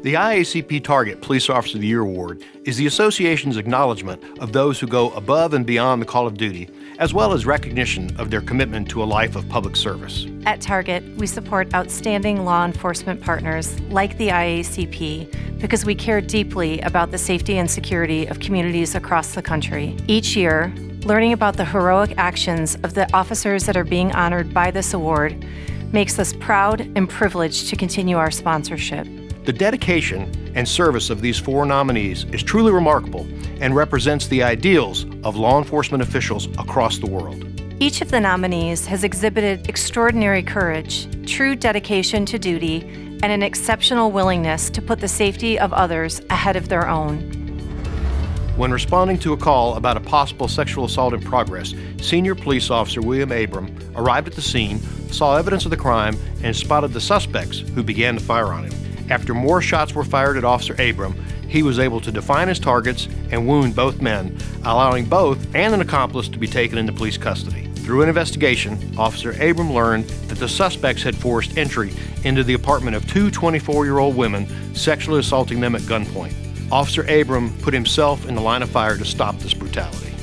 The IACP Target Police Officer of the Year Award is the association's acknowledgement of those who go above and beyond the call of duty, as well as recognition of their commitment to a life of public service. At Target, we support outstanding law enforcement partners like the IACP because we care deeply about the safety and security of communities across the country. Each year, learning about the heroic actions of the officers that are being honored by this award makes us proud and privileged to continue our sponsorship. The dedication and service of these four nominees is truly remarkable and represents the ideals of law enforcement officials across the world. Each of the nominees has exhibited extraordinary courage, true dedication to duty, and an exceptional willingness to put the safety of others ahead of their own. When responding to a call about a possible sexual assault in progress, Senior Police Officer William Abram arrived at the scene, saw evidence of the crime, and spotted the suspects who began to fire on him. After more shots were fired at Officer Abram, he was able to define his targets and wound both men, allowing both and an accomplice to be taken into police custody. Through an investigation, Officer Abram learned that the suspects had forced entry into the apartment of two 24-year-old women, sexually assaulting them at gunpoint. Officer Abram put himself in the line of fire to stop this brutality.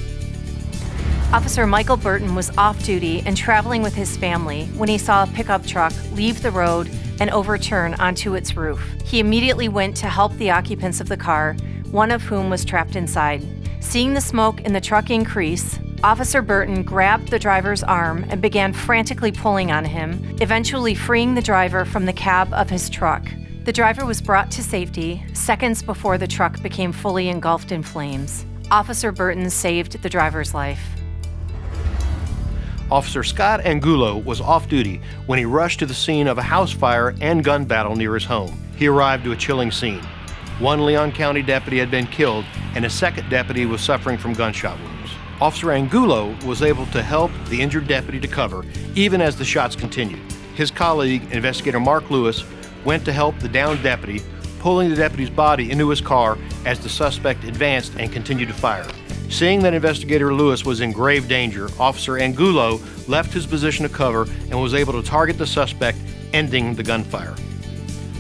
Officer Michael Burton was off duty and traveling with his family when he saw a pickup truck leave the road and overturn onto its roof. He immediately went to help the occupants of the car, one of whom was trapped inside. Seeing the smoke in the truck increase, Officer Burton grabbed the driver's arm and began frantically pulling on him, eventually freeing the driver from the cab of his truck. The driver was brought to safety seconds before the truck became fully engulfed in flames. Officer Burton saved the driver's life. Officer Scott Angulo was off duty when he rushed to the scene of a house fire and gun battle near his home. He arrived to a chilling scene. One Leon County deputy had been killed, and a second deputy was suffering from gunshot wounds. Officer Angulo was able to help the injured deputy to cover, even as the shots continued. His colleague, Investigator Mark Lewis, went to help the downed deputy, pulling the deputy's body into his car as the suspect advanced and continued to fire. Seeing that Investigator Lewis was in grave danger, Officer Angulo left his position of cover and was able to target the suspect, ending the gunfire.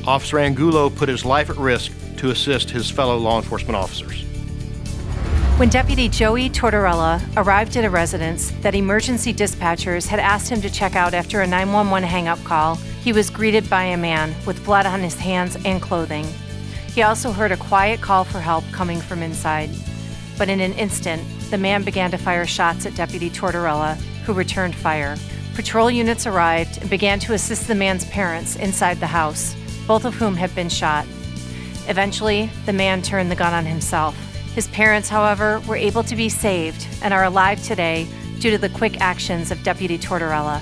Officer Angulo put his life at risk to assist his fellow law enforcement officers. When Deputy Joey Tortorella arrived at a residence that emergency dispatchers had asked him to check out after a 911 hang-up call, he was greeted by a man with blood on his hands and clothing. He also heard a quiet call for help coming from inside. But in an instant, the man began to fire shots at Deputy Tortorella, who returned fire. Patrol units arrived and began to assist the man's parents inside the house, both of whom had been shot. Eventually, the man turned the gun on himself. His parents, however, were able to be saved and are alive today due to the quick actions of Deputy Tortorella.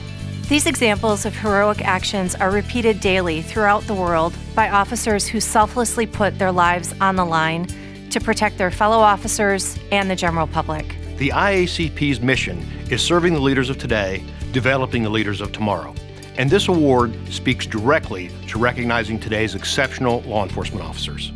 These examples of heroic actions are repeated daily throughout the world by officers who selflessly put their lives on the line to protect their fellow officers and the general public. The IACP's mission is serving the leaders of today, developing the leaders of tomorrow. And this award speaks directly to recognizing today's exceptional law enforcement officers.